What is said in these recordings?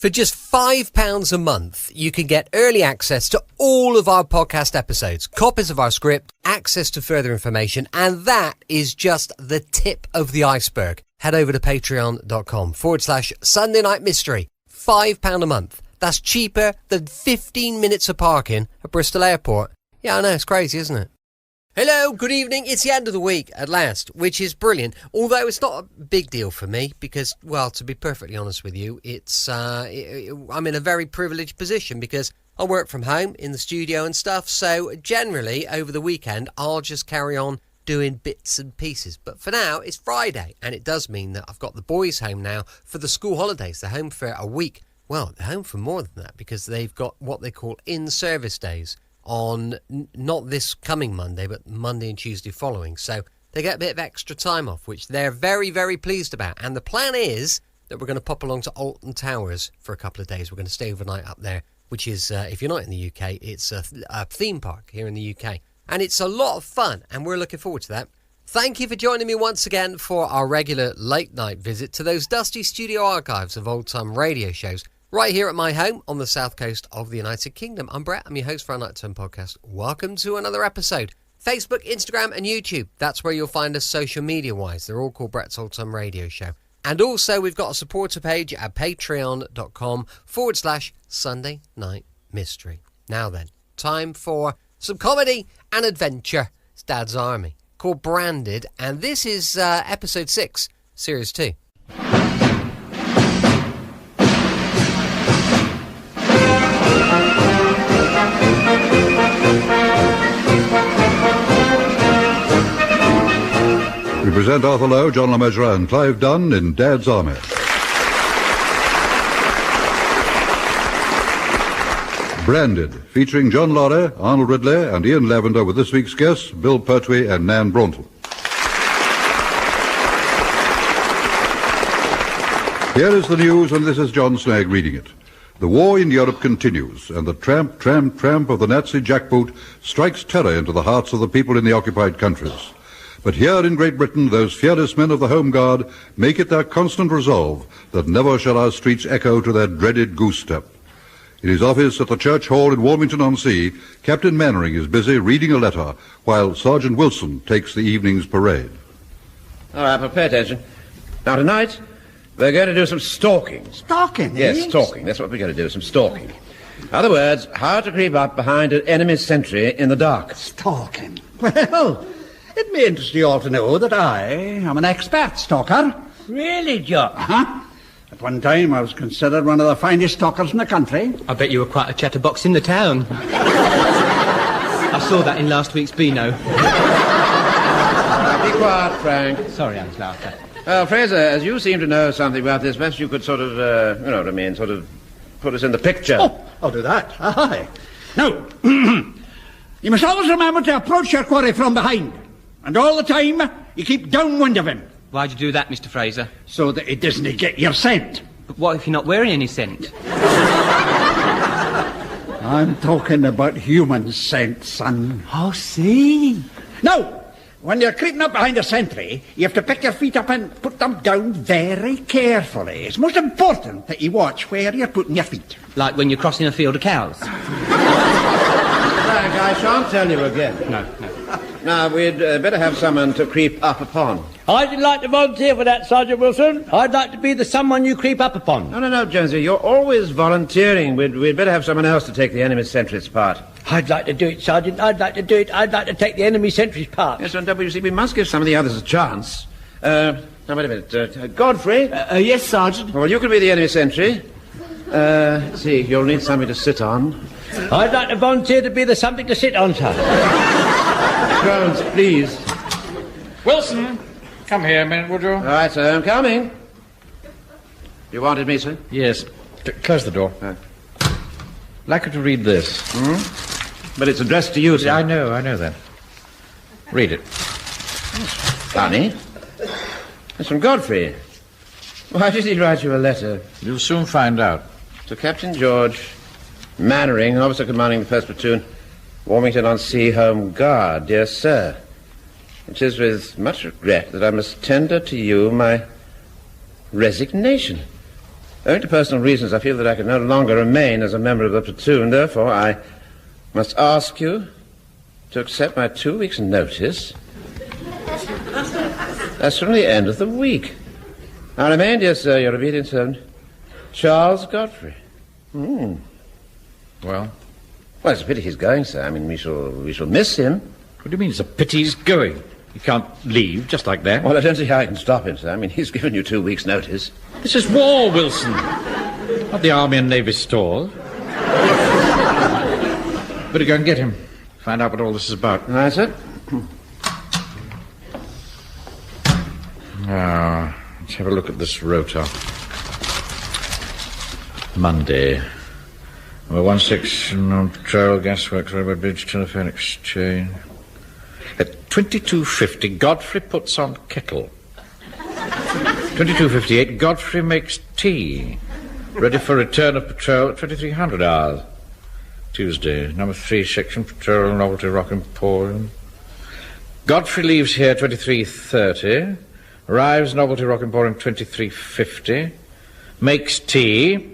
For just £5 a month, you can get early access to all of our podcast episodes, copies of our script, access to further information, and that is just the tip of the iceberg. Head over to patreon.com/Sunday Night Mystery. £5 a month. That's cheaper than 15 minutes of parking at Bristol Airport. Yeah, I know, it's crazy, isn't it? Hello, good evening. It's the end of the week at last, which is brilliant. Although it's not a big deal for me because, well, to be perfectly honest with you, I'm in a very privileged position because I work from home in the studio and stuff. So generally over the weekend, I'll just carry on doing bits and pieces. But for now, it's Friday, and it does mean that I've got the boys home now for the school holidays. They're home for a week. Well, they're home for more than that because they've got what they call in-service days on not this coming Monday, but Monday and Tuesday following. So they get a bit of extra time off, which they're very, very pleased about. And the plan is that we're going to pop along to Alton Towers for a couple of days. We're going to stay overnight up there, which is, if you're not in the UK, it's a theme park here in the UK. And it's a lot of fun, and we're looking forward to that. Thank you for joining me once again for our regular late night visit to those dusty studio archives of old-time radio shows right here at my home on the south coast of the United Kingdom. I'm Brett. I'm your host for our Nighttime Podcast. Welcome to another episode. Facebook, Instagram and YouTube. That's where you'll find us social media-wise. They're all called Brett's Old Time Radio Show. And also we've got a supporter page at patreon.com/Sunday Night Mystery. Now then, time for some comedy and adventure. It's Dad's Army, called Branded, and this is episode 6, series 2. We present Arthur Lowe, John LeMessurier and Clive Dunn in Dad's Army. Branded, featuring John Laurie, Arnold Ridley and Ian Lavender with this week's guests, Bill Pertwee and Nan Braunton. Here is the news, and this is John Snagg reading it. The war in Europe continues, and the tramp, tramp, tramp of the Nazi jackboot strikes terror into the hearts of the people in the occupied countries. But here in Great Britain, those fearless men of the Home Guard make it their constant resolve that never shall our streets echo to their dreaded goose step. In his office at the Church Hall in Warmington-on-Sea, Captain Mannering is busy reading a letter while Sergeant Wilson takes the evening's parade. All right, pay attention. Now, tonight, we're going to do some stalking. Stalking? Yes, stalking. That's what we're going to do, some stalking. In other words, how to creep up behind an enemy sentry in the dark. Stalking? Well, it may interest you all to know that I am an expert stalker. Really, John? Uh-huh. At one time, I was considered one of the finest stalkers in the country. I bet you were quite a chatterbox in the town. I saw that in last week's Beano. Be quiet, Frank. Sorry, I was laughing. Well, Fraser, as you seem to know something about this, perhaps you could sort of, you know what I mean, sort of put us in the picture. Oh, I'll do that. Aye. Now, you must always remember to approach your quarry from behind. And all the time, you keep downwind of him. Why'd you do that, Mr. Fraser? So that he doesn't get your scent. But what if you're not wearing any scent? I'm talking about human scent, son. Oh, see? Now, when you're creeping up behind a sentry, you have to pick your feet up and put them down very carefully. It's most important that you watch where you're putting your feet. Like when you're crossing a field of cows? Frank, I shan't tell you again. No. Now, we'd better have someone to creep up upon. I'd like to volunteer for that, Sergeant Wilson. I'd like to be the someone you creep up upon. No, Jonesy, you're always volunteering. We'd better have someone else to take the enemy sentry's part. I'd like to do it, Sergeant. I'd like to do it. I'd like to take the enemy sentry's part. Yes, on WC, we must give some of the others a chance. Now, wait a minute. Godfrey? Yes, Sergeant. Well, you can be the enemy sentry. Let's see, you'll need something to sit on. I'd like to volunteer to be the something to sit on, sir. Grounds, please. Wilson, come here a minute, would you? All right, sir, I'm coming. You wanted me, sir? Yes. Close the door. I'd like you to read this. But it's addressed to you, sir. I know that. Read it. Funny. It's from Godfrey. Why did he write you a letter? You'll soon find out. To Captain George Mannering, officer commanding the 1st Platoon, Warmington-on-Sea Home Guard. Dear sir, it is with much regret that I must tender to you my resignation. Owing to personal reasons, I feel that I can no longer remain as a member of the platoon. Therefore, I must ask you to accept my 2 weeks' notice. That's from the end of the week. I remain, dear sir, your obedient servant, Charles Godfrey. Well? Well, it's a pity he's going, sir. I mean, we shall miss him. What do you mean it's a pity he's going? He can't leave just like that. Well, I don't see how I can stop him, sir. I mean, he's given you 2 weeks' notice. This is war, Wilson. Not the Army and Navy stall. Better go and get him. Find out what all this is about. All right, sir. Now, let's have a look at this rota. Monday. Number 16 on patrol, gasworks, railway bridge, telephone exchange. At 22:50, Godfrey puts on kettle. 22:58, Godfrey makes tea. Ready for return of patrol at 2300 hours. Tuesday, number 3 section, patrol, novelty, rock emporium. Godfrey leaves here 23:30. Arrives, novelty, rock emporium, 23:50. Makes tea.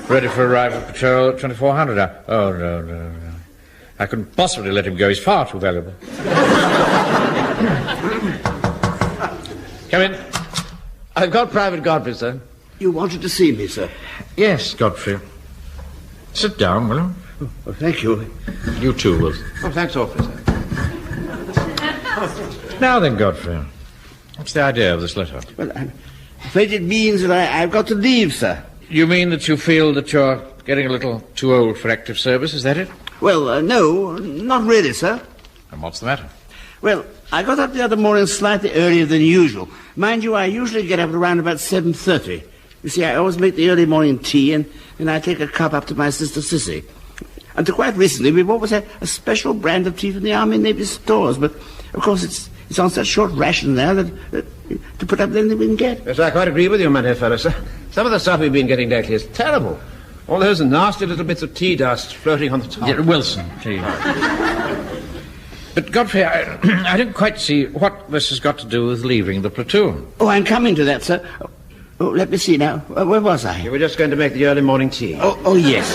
Ready for arrival of patrol at 2400 hours. Oh, no. I couldn't possibly let him go. He's far too valuable. Come in. I've got Private Godfrey, sir. You wanted to see me, sir? Yes, Godfrey. Sit down, will you? Oh, thank you. You too, Wilson. Oh, thanks awfully, sir. Now then, Godfrey. What's the idea of this letter? Well, I'm afraid it means that I've got to leave, sir. You mean that you feel that you're getting a little too old for active service, is that it? Well, no, not really, sir. And what's the matter? Well, I got up the other morning slightly earlier than usual. Mind you, I usually get up around about 7:30. You see, I always make the early morning tea, and I take a cup up to my sister Sissy. Until quite recently, we've always had a special brand of tea from the Army and Navy stores, but, of course, it's on such short ration now that to put up with anything we can get. Yes, I quite agree with you, my dear fellow, sir. Some of the stuff we've been getting lately is terrible. All those nasty little bits of tea dust floating on the top. Yeah, Wilson, please. But, Godfrey, I don't quite see what this has got to do with leaving the platoon. Oh, I'm coming to that, sir. Oh, let me see now. Where was I? You were just going to make the early morning tea. Oh, yes.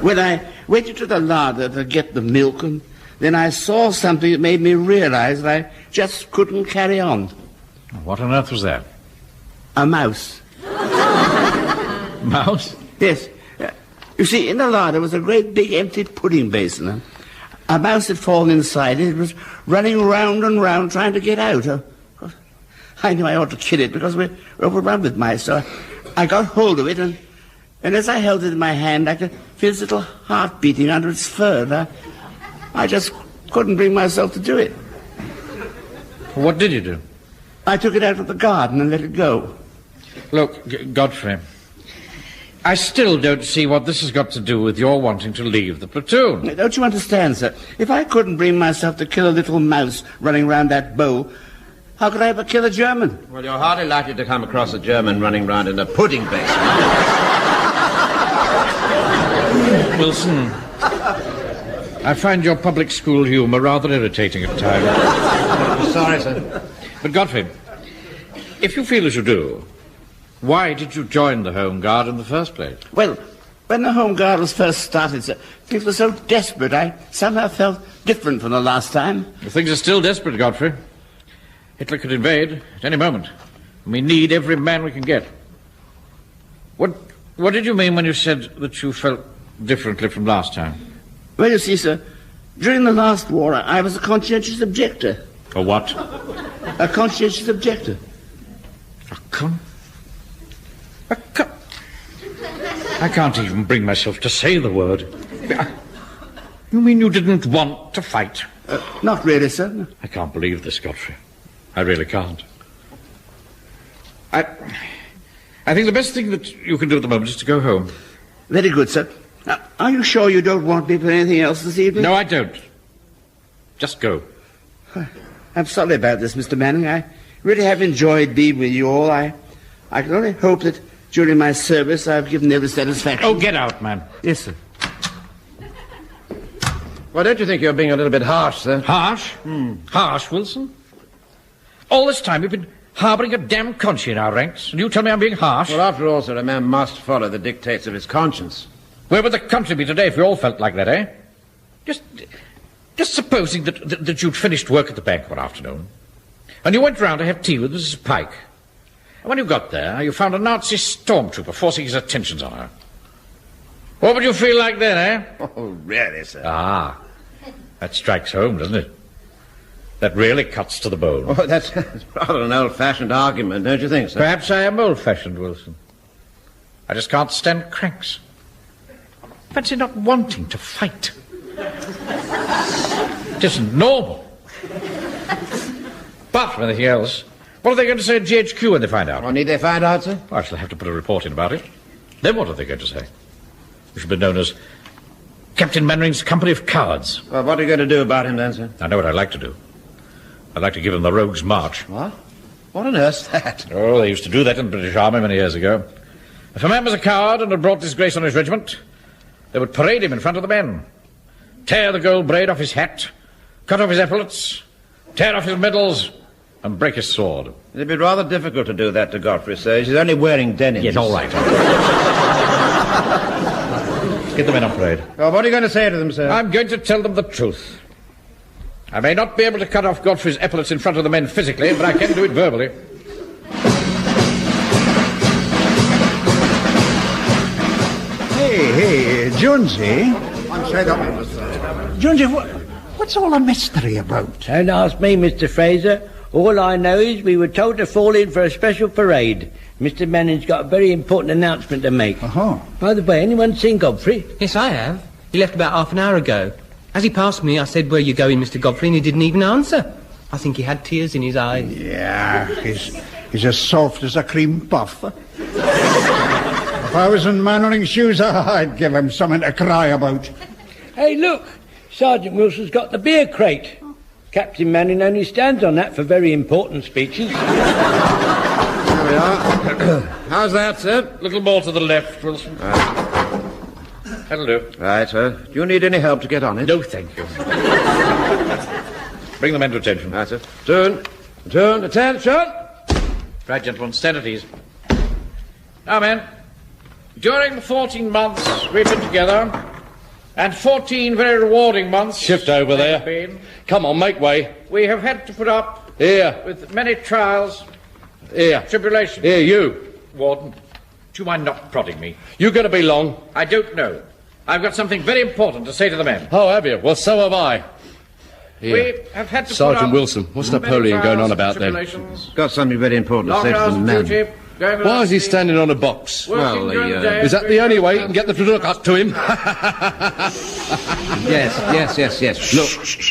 When I went into the larder to get the milk, and then I saw something that made me realize that I just couldn't carry on. What on earth was that? A mouse. Mouse? Yes. You see, in the larder was a great big empty pudding basin. A mouse had fallen inside it. It was running round and round trying to get out. I knew I ought to kill it because we're overrun with mice. So I got hold of it, and as I held it in my hand, I could feel its little heart beating under its fur. And I just couldn't bring myself to do it. What did you do? I took it out of the garden and let it go. Look, Godfrey, I still don't see what this has got to do with your wanting to leave the platoon. Don't you understand, sir? If I couldn't bring myself to kill a little mouse running round that bow, how could I ever kill a German? Well, you're hardly likely to come across a German running round in a pudding basin. Wilson, I find your public school humour rather irritating at times. Sorry, sir. But, Godfrey, if you feel as you do, why did you join the Home Guard in the first place? Well, when the Home Guard was first started, sir, things were so desperate, I somehow felt different from the last time. Things are still desperate, Godfrey. Hitler could invade at any moment. We need every man we can get. What did you mean when you said that you felt differently from last time? Well, you see, sir, during the last war, I was a conscientious objector. A what? A conscientious objector. I can't even bring myself to say the word. You mean you didn't want to fight? Not really, sir. I can't believe this, Godfrey. I really can't. I think the best thing that you can do at the moment is to go home. Very good, sir. Now, are you sure you don't want me for anything else this evening? No, I don't. Just go. I'm sorry about this, Mr. Manning. I really have enjoyed being with you all. I can only hope that during my service I've given every satisfaction. Oh, get out, man. Yes, sir. Well, don't you think you're being a little bit harsh, sir? Harsh? Harsh, Wilson? All this time you've been harbouring a damn conch in our ranks, and you tell me I'm being harsh? Well, after all, sir, a man must follow the dictates of his conscience. Where would the country be today if we all felt like that, eh? Just supposing that you'd finished work at the bank one afternoon, and you went round to have tea with Mrs. Pike. And when you got there, you found a Nazi stormtrooper forcing his attentions on her. What would you feel like then, eh? Oh, really, sir? Ah, that strikes home, doesn't it? That really cuts to the bone. Oh, that's rather an old-fashioned argument, don't you think, sir? Perhaps I am old-fashioned, Wilson. I just can't stand cranks. Fancy not wanting to fight. It isn't normal. Apart from anything else, what are they going to say at GHQ when they find out? Oh, need they find out, sir? I shall have to put a report in about it. Then what are they going to say? We should be known as Captain Mannering's Company of Cowards. Well, what are you going to do about him then, sir? I know what I'd like to do. I'd like to give him the Rogue's March. What? What on earth's that? Oh, they used to do that in the British Army many years ago. If a man was a coward and had brought disgrace on his regiment, they would parade him in front of the men, tear the gold braid off his hat, cut off his epaulets, tear off his medals, and break his sword. It'd be rather difficult to do that to Godfrey, sir. He's only wearing denim. Yes, all right. Get the men on parade. Well, what are you going to say to them, sir? I'm going to tell them the truth. I may not be able to cut off Godfrey's epaulets in front of the men physically, but I can do it verbally. Hey, Jonesy. I'm straight up, sir. Jonesy, what's all the mystery about? Don't ask me, Mr. Fraser. All I know is we were told to fall in for a special parade. Mr. Manning's got a very important announcement to make. Uh-huh. By the way, anyone seen Godfrey? Yes, I have. He left about half an hour ago. As he passed me, I said, "Where you going, Mr. Godfrey?" and he didn't even answer. I think he had tears in his eyes. Yeah, he's as soft as a cream puff. If I was in Mannering's shoes, I'd give him something to cry about. Hey, look! Sergeant Wilson's got the beer crate. Captain Manning only stands on that for very important speeches. There we are. How's that, sir? A little more to the left, Wilson. That'll do. Right, sir. Do you need any help to get on it? No, thank you. Bring the men to attention. Right, sir. Turn, attention! Right, gentlemen, stand at ease. Now, men, during the 14 months we've been together, and 14 very rewarding months... Shift over there. Come on, make way. We have had to put up... Here. ...with many trials... Here. ...tribulations... Here, you. Warden, do you mind not prodding me? You going to be long? I don't know. I've got something very important to say to the men. Oh, have you? Well, so have I. Here. We have had to Sergeant put up Wilson, what's Napoleon going on about then? Got something very important to say to the men. Why is he standing on a box? Well, is that the only way you can get them to look up to him? Yes.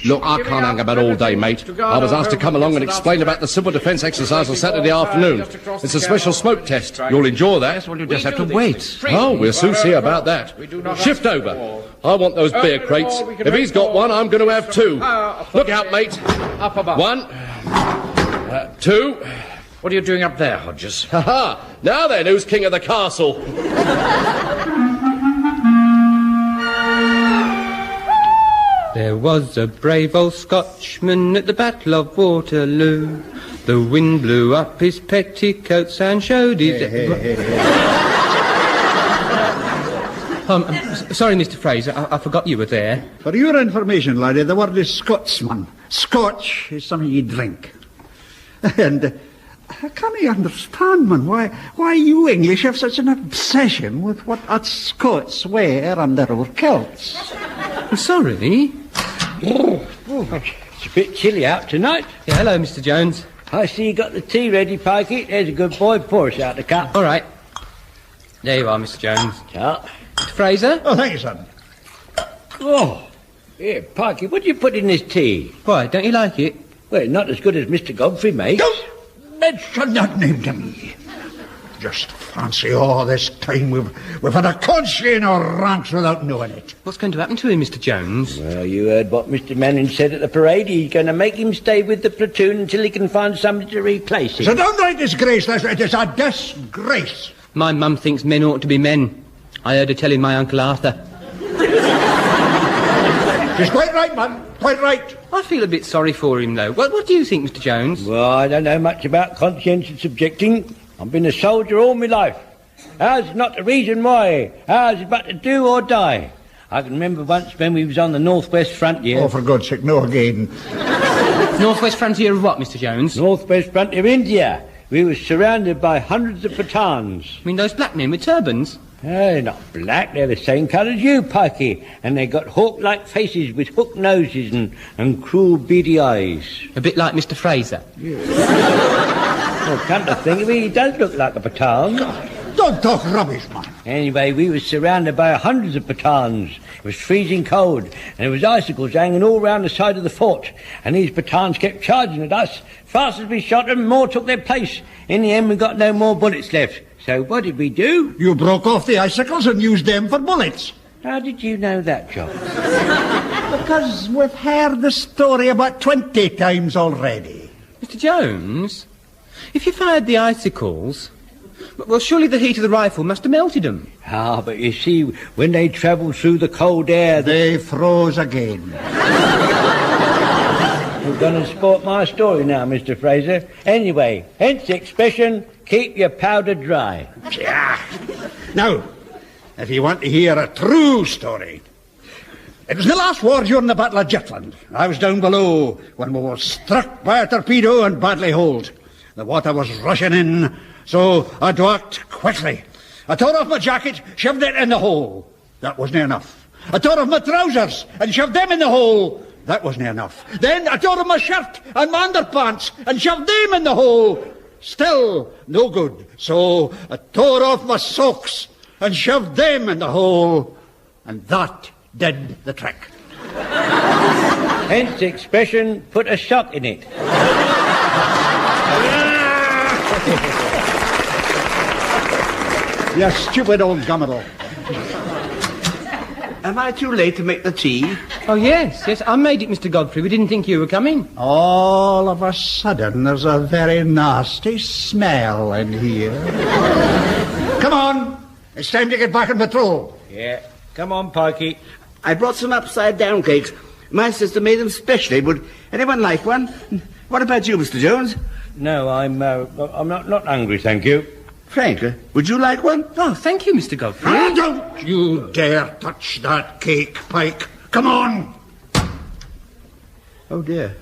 Look, I can't hang about all day, mate. I was asked to come along and explain about the civil defence exercise on Saturday afternoon. It's a special smoke test. You'll enjoy that. Well, you just have to wait. Oh, we'll soon see about that. Shift over. I want those beer crates. If he's got one, I'm going to have two. Look out, mate. Up above. 1, 2... What are you doing up there, Hodges? Ha-ha! Now then, who's king of the castle? There was a brave old Scotchman at the Battle of Waterloo. The wind blew up his petticoats and showed his... Sorry, Mr. Fraser, I forgot you were there. For your information, laddie, the word is Scotsman. Scotch is something you drink. And... I can't understand, man, why you English have such an obsession with what us Scots wear under our kilts. Sorry? It's a bit chilly out tonight. Yeah, hello, Mr. Jones. I see you got the tea ready, Pikey. There's a good boy. Pour us out the cup. All right. There you are, Mr. Jones. Yeah. Mr. Fraser? Oh, thank you, son. Oh, here, Pikey, what do you put in this tea? Why, don't you like it? Well, not as good as Mr. Godfrey makes. Don't mention that name to me. Just fancy all this time we've had a conch in our ranks without knowing it. What's going to happen to him, Mr. Jones? Well, you heard what Mr. Manning said at the parade. He's going to make him stay with the platoon until he can find somebody to replace him. It's a downright disgrace, it is a disgrace. My mum thinks men ought to be men. I heard her telling my Uncle Arthur. He's quite right, man. Quite right. I feel a bit sorry for him, though. What do you think, Mr. Jones? Well, I don't know much about conscientious objecting. I've been a soldier all my life. Ours is not the reason why. Ours is but to do or die. I can remember once when we was on the Northwest Frontier. Oh, for God's sake, no again. Northwest Frontier of what, Mr. Jones? Northwest Frontier of India. We were surrounded by hundreds of Pathans. I mean those black men with turbans? They're not black, they're the same colour as you, Pikey. And they got hawk-like faces with hooked noses and cruel beady eyes. A bit like Mr. Fraser. Yeah. Well, come to think of it, he does look like a Pathan. Don't talk rubbish, man. Anyway, we were surrounded by hundreds of Pathans. It was freezing cold, and there was icicles hanging all round the side of the fort. And these Pathans kept charging at us. Fast as we shot them, more took their place. In the end, we got no more bullets left. So what did we do? You broke off the icicles and used them for bullets. How did you know that, John? Because we've heard the story about 20 times already. Mr. Jones, if you fired the icicles, well, surely the heat of the rifle must have melted them. Ah, but you see, when they travelled through the cold air, they froze again. You're going to sport my story now, Mr. Fraser. Anyway, hence the expression, keep your powder dry. Yeah. Now, if you want to hear a true story, it was the last war during the Battle of Jutland. I was down below when we were struck by a torpedo and badly holed. The water was rushing in, so I ducked quickly. I tore off my jacket, shoved it in the hole. That wasn't enough. I tore off my trousers and shoved them in the hole. That wasn't enough. Then I tore off my shirt and my underpants and shoved them in the hole. Still no good. So I tore off my socks and shoved them in the hole. And that did the trick. Hence the expression, put a sock in it. You stupid old gummidle. Am I too late to make the tea? Oh, yes, I made it, Mr. Godfrey. We didn't think you were coming. All of a sudden, there's a very nasty smell in here. Come on, it's time to get back on patrol. Yeah, come on, Pikey. I brought some upside-down cakes. My sister made them specially. Would anyone like one? What about you, Mr. Jones? No, I'm not hungry, thank you. Frank, would you like one? Oh, thank you, Mr. Godfrey. Don't you dare touch that cake, Pike. Come on. Oh, dear.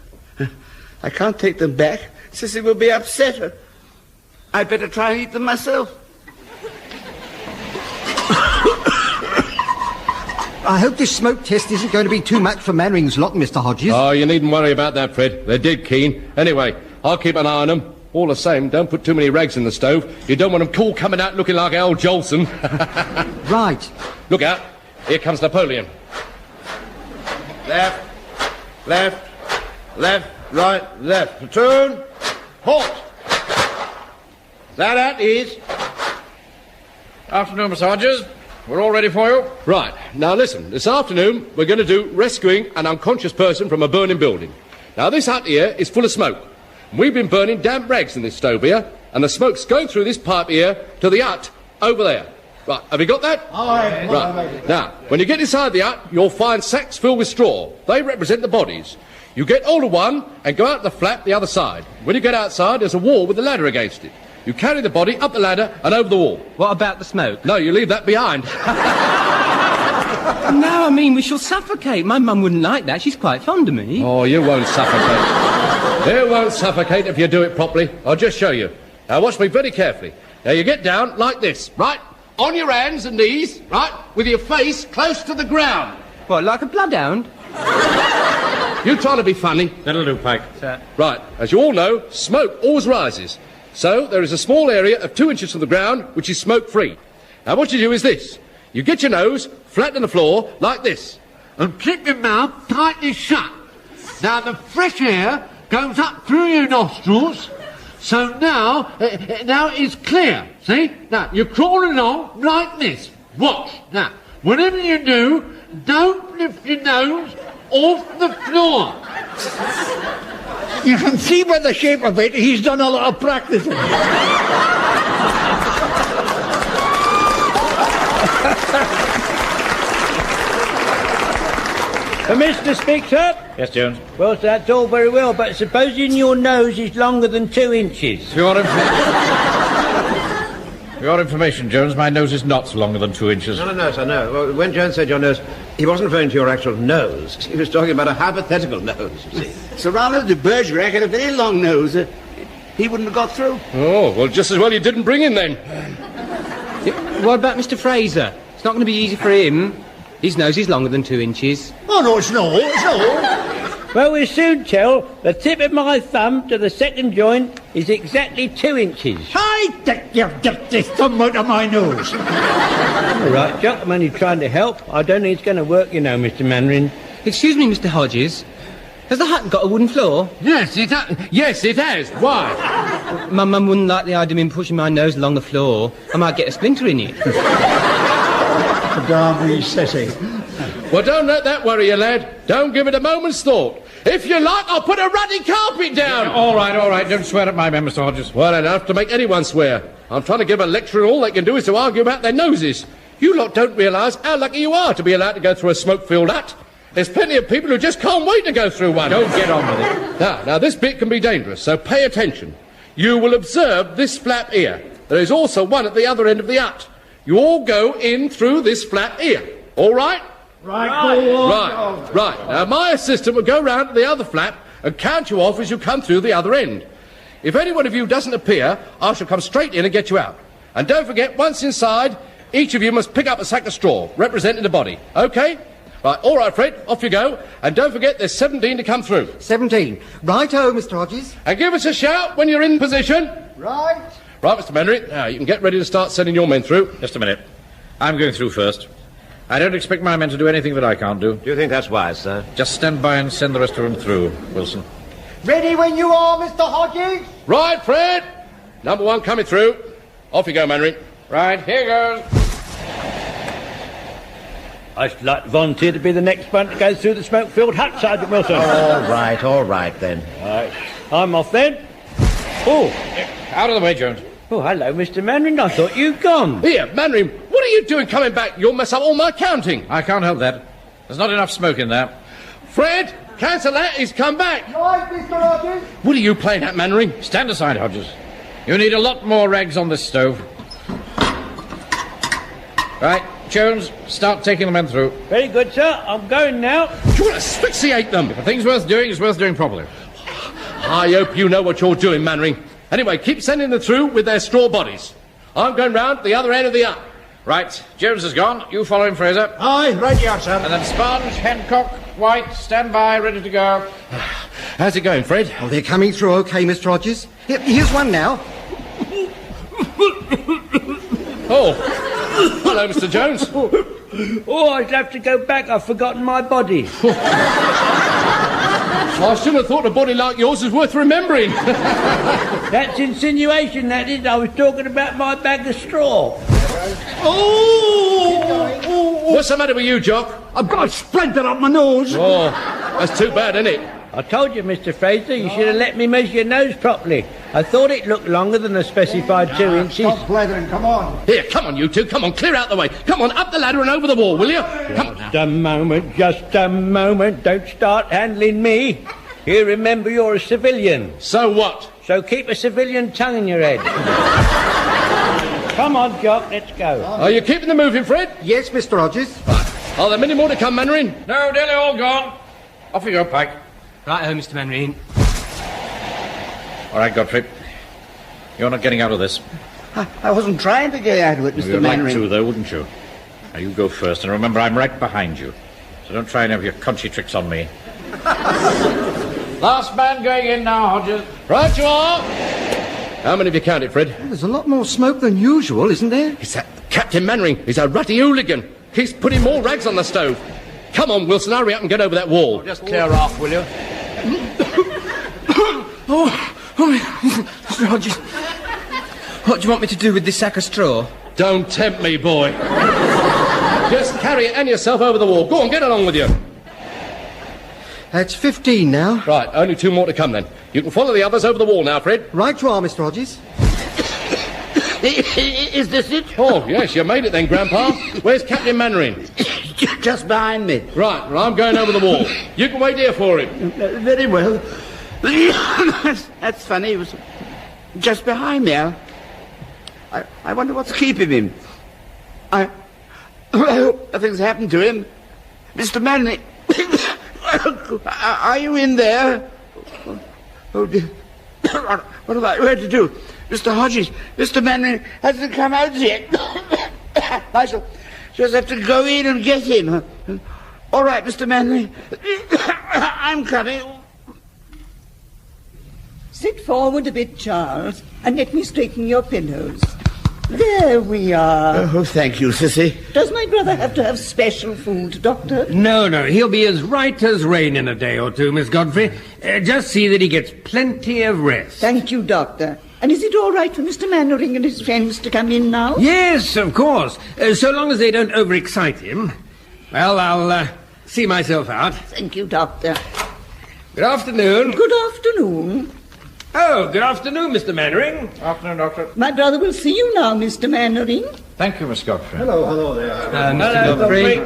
I can't take them back. Sissy will be upset. I'd better try and eat them myself. I hope this smoke test isn't going to be too much for Mannering's lot, Mr. Hodges. Oh, you needn't worry about that, Fred. They're dead keen. Anyway, I'll keep an eye on them. All the same, don't put too many rags in the stove. You don't want them cool coming out looking like Al Jolson. Right. Look out. Here comes Napoleon. Left, right, left. Platoon, halt. That is. Afternoon, Mr. Hodges. We're all ready for you. Right. Now listen, this afternoon we're going to do rescuing an unconscious person from a burning building. Now this hut here is full of smoke. We've been burning damp rags in this stove here, and the smoke's going through this pipe here to the hut over there. Right, have you got that? Aye. Right. Now, when you get inside the hut, you'll find sacks filled with straw. They represent the bodies. You get hold of one and go out the flap the other side. When you get outside, there's a wall with a ladder against it. You carry the body up the ladder and over the wall. What about the smoke? No, you leave that behind. No, I mean, we shall suffocate. My mum wouldn't like that. She's quite fond of me. Oh, you won't suffocate. You won't suffocate if you do it properly. I'll just show you. Now, watch me very carefully. Now, you get down like this, right? On your hands and knees, right? With your face close to the ground. What, like a bloodhound? You trying to be funny? That'll do, Pike. Right, as you all know, smoke always rises. So, there is a small area of 2 inches from the ground which is smoke-free. Now, what you do is this. You get your nose flat on the floor, like this. And keep your mouth tightly shut. Now, the fresh air goes up through your nostrils. So now it's clear, see? Now, you're crawling along like this. Watch. Now, whatever you do, don't lift your nose off the floor. You can see by the shape of it, he's done a lot of practicing. Permission to speak, sir? Yes, Jones. Well, sir, that's all very well, but supposing your nose is longer than 2 inches. For your information, Jones, my nose is not longer than 2 inches. No, sir, no. Well, when Jones said your nose, he wasn't referring to your actual nose. He was talking about a hypothetical nose, you see. Sir Ronald de Bergerac had a very long nose. He wouldn't have got through. Oh, well, just as well you didn't bring him then. What about Mr. Fraser? It's not going to be easy for him. His nose is longer than 2 inches. Oh, no, it's not. Well, we'll soon tell. The tip of my thumb to the second joint is exactly 2 inches. I think you've got this thumb out of my nose. All right, Jock, I'm only trying to help. I don't think it's going to work, you know, Mr. Mannering. Excuse me, Mr. Hodges. Has the hut got a wooden floor? Yes, it has. Why? My mum wouldn't like the idea of me pushing my nose along the floor. I might get a splinter in it. Damn wee sissy. Well, don't let that worry you, lad. Don't give it a moment's thought. If you like, I'll put a ruddy carpet down. Yeah, all right. Don't swear at my men, Mr. Hodges. Well, enough to make anyone swear. I'm trying to give a lecture and all they can do is to argue about their noses. You lot don't realise how lucky you are to be allowed to go through a smoke-filled hut. There's plenty of people who just can't wait to go through one. Don't get on with it. Now, this bit can be dangerous, so pay attention. You will observe this flap here. There is also one at the other end of the hut. You all go in through this flap here. All right? Right. Now, my assistant will go round to the other flap and count you off as you come through the other end. If any one of you doesn't appear, I shall come straight in and get you out. And don't forget, once inside, each of you must pick up a sack of straw, representing the body. OK? Right, all right, Fred, off you go. And don't forget, there's 17 to come through. 17. Righto, Mr. Hodges. And give us a shout when you're in position. Right. Right, Mr. Mannering, now you can get ready to start sending your men through. Just a minute. I'm going through first. I don't expect my men to do anything that I can't do. Do you think that's wise, sir? Just stand by and send the rest of them through, Wilson. Ready when you are, Mr. Hodges. Right, Fred. Number 1 coming through. Off you go, Mannering. Right, here goes. I should like to volunteer to be the next one to go through the smoke-filled hut, Sergeant Wilson. All right, then. Right. I'm off then. Oh, Out of the way, Jones. oh, hello, Mr. Mannering. I thought you'd gone. Here, Mannering, what are you doing coming back? You'll mess up all my counting. I can't help that. There's not enough smoke in there. Fred, cancel that. He's come back. Right, Mr. Hodges. What are you playing at, Mannering? Stand aside, Hodges. You need a lot more rags on this stove. Right, Jones, start taking the men through. Very good, sir. I'm going now. Do you want to asphyxiate them? If a thing's worth doing, it's worth doing properly. I hope you know what you're doing, Mannering. Anyway, keep sending them through with their straw bodies. I'm going round the other end of the hut. Right, Jones is gone. You follow him, Fraser. Aye, right you are, sir. And then Sponge, Hancock, White, stand by, ready to go. How's it going, Fred? Oh, they're coming through okay, Mr. Hodges. Here's one now. Oh, hello, Mr. Jones. Oh, I'd have to go back. I've forgotten my body. I shouldn't have thought a body like yours was worth remembering. That's insinuation, that is. I was talking about my bag of straw. What's the matter with you, Jock? I've got a splinter up my nose. Oh, that's too bad, isn't it? I told you, Mr. Fraser, you should have let me measure your nose properly. I thought it looked longer than the specified 2 inches. Stop blathering, come on. Here, come on, you two. Come on, clear out the way. Come on, up the ladder and over the wall, will you? Come on. Just a moment. Don't start handling me. You remember you're a civilian. So what? So keep a civilian tongue in your head. Come on, Jock, let's go. Are you keeping them moving, Fred? Yes, Mr. Hodges. Are there many more to come, Mannering? No, nearly all gone. Off you go, Pike. Right, Mr. Mannering. All right, Godfrey. You're not getting out of this. I wasn't trying to get out of it, Mr. You'd like Mannering. to, though, wouldn't you? Now, you go first, and remember, I'm right behind you. So don't try any of your conchy tricks on me. Last man going in now, Hodges. Right you are. How many have you counted, Fred? There's a lot more smoke than usual, isn't there? It's that Captain Mannering. He's a rutty hooligan. He's putting more rags on the stove. Come on, Wilson, hurry up and get over that wall. Just clear off, will you? Mr. Hodges, what do you want me to do with this sack of straw? Don't tempt me, boy. Just carry it and yourself over the wall. Go on, get along with you. That's 15 now. Right, only 2 more to come then. You can follow the others over the wall now, Fred. Right you are, Mr. Hodges. Is this it? Oh, yes, you made it then, Grandpa. Where's Captain Mannering? Just behind me. Right, well, I'm going over the wall. You can wait here for him. Very well. That's funny. He was just behind me. I wonder what's keeping him. I hope nothing's happened to him. Mr. Manley, are you in there? Oh, dear. What am I going to do? Mr. Hodges, Mr. Manley hasn't come out yet. I shall just have to go in and get him. All right, Mr. Manley. I'm coming. Sit forward a bit, Charles, and let me straighten your pillows. There we are. Oh, thank you, Sissy. Does my brother have to have special food, Doctor? No, he'll be as right as rain in a day or two, Miss Godfrey. Just see that he gets plenty of rest. Thank you, Doctor. And is it all right for Mr. Mannering and his friends to come in now? Yes, of course. So long as they don't overexcite him. Well, I'll see myself out. Thank you, Doctor. Good afternoon. Good afternoon. Oh, good afternoon, Mr. Mannering. Afternoon, Doctor. My brother will see you now, Mr. Mannering. Thank you, Miss Godfrey. Hello there. Mr. Godfrey.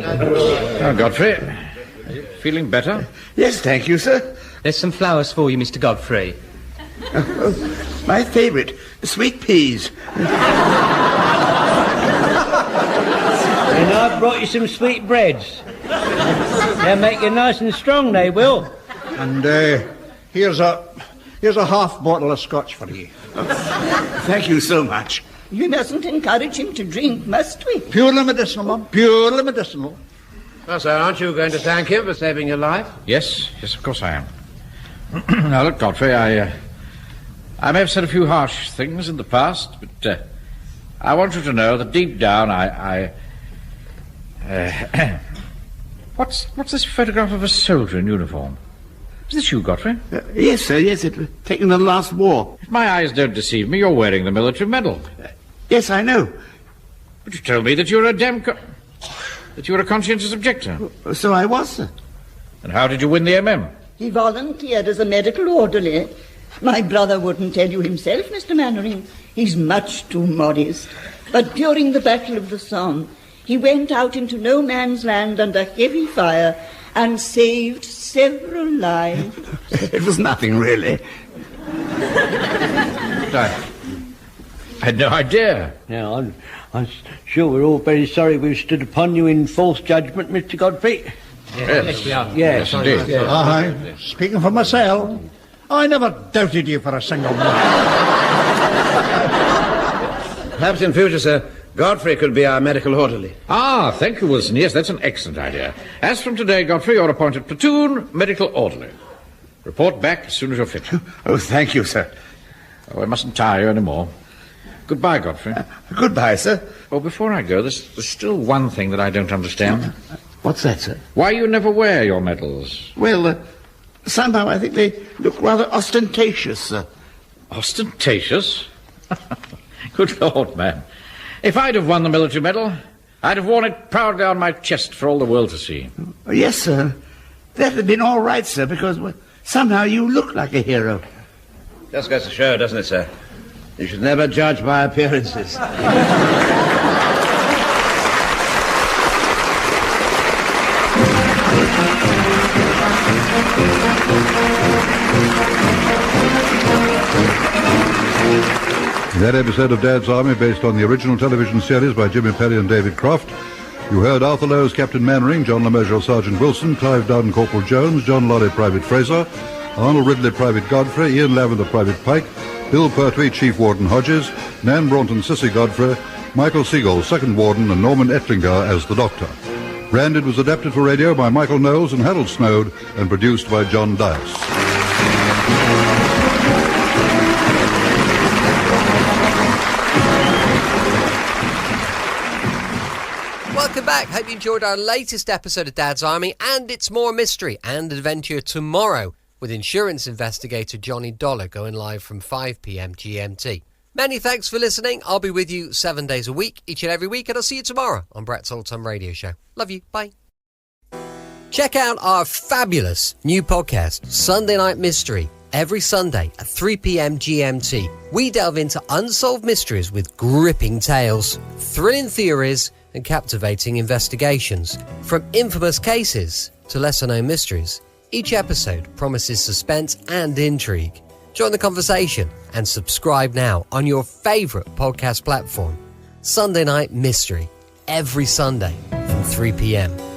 Oh, Godfrey. Are you feeling better? Yes, thank you, sir. There's some flowers for you, Mr. Godfrey. My favourite, sweet peas. And I brought you some sweet breads. They'll make you nice and strong, they will. And here's a half bottle of scotch for you. Thank you so much. We mustn't encourage him to drink, must we? Purely medicinal, Mum. Purely medicinal. Well, sir, aren't you going to thank him for saving your life? Yes, of course I am. Now, look, Godfrey, I may have said a few harsh things in the past, but I want you to know that deep down What's this photograph of a soldier in uniform? Is this you, Godfrey? Yes, sir, yes, it was taken in the last war. If my eyes don't deceive me, you're wearing the military medal. Yes, I know. But you told me that you were that you were a conscientious objector. So I was, sir. And how did you win the MM? He volunteered as a medical orderly. My brother wouldn't tell you himself, Mr. Mannering. He's much too modest. But during the Battle of the Somme, he went out into no man's land under heavy fire and saved several lives. It was nothing, really. I had no idea. Now, I'm sure we're all very sorry we've stood upon you in false judgment, Mr. Godfrey. Yes, we are. Yes, indeed. Yes. Aye, speaking for myself, I never doubted you for a single moment. Perhaps in future, sir, Godfrey could be our medical orderly. Ah, thank you, Wilson. Yes, that's an excellent idea. As from today, Godfrey, you're appointed platoon medical orderly. Report back as soon as you're fit. Oh, thank you, sir. Oh, I mustn't tire you any more. Goodbye, Godfrey. Goodbye, sir. Oh, before I go, there's still one thing that I don't understand. What's that, sir? Why you never wear your medals? Well, somehow I think they look rather ostentatious, sir. Ostentatious? Good Lord, man. If I'd have won the military medal, I'd have worn it proudly on my chest for all the world to see. Oh, yes, sir. That'd have been all right, sir, because somehow you look like a hero. Just goes to show, doesn't it, sir? You should never judge by appearances. That episode of Dad's Army, based on the original television series by Jimmy Perry and David Croft. You heard Arthur Lowe as Captain Mannering, John LeMessurier Sergeant Wilson, Clive Dunn Corporal Jones, John Lorry Private Fraser, Arnold Ridley Private Godfrey, Ian Lavender Private Pike, Bill Pertwee Chief Warden Hodges, Nan Braunton Sissy Godfrey, Michael Seagull Second Warden, and Norman Ettlinger as the Doctor. Branded was adapted for radio by Michael Knowles and Harold Snowd and produced by John Dice. Welcome back. Hope you enjoyed our latest episode of Dad's Army, and it's more mystery and adventure tomorrow with insurance investigator Johnny Dollar going live from 5 p.m. GMT. Many thanks for listening. I'll be with you 7 days a week, each and every week, and I'll see you tomorrow on Brett's Old Time Radio Show. Love you. Bye. Check out our fabulous new podcast, Sunday Night Mystery, every Sunday at 3 p.m. GMT. We delve into unsolved mysteries with gripping tales, thrilling theories, and captivating investigations. From infamous cases to lesser-known mysteries, each episode promises suspense and intrigue. Join the conversation and subscribe now on your favourite podcast platform. Sunday Night Mystery, every Sunday from 3 p.m.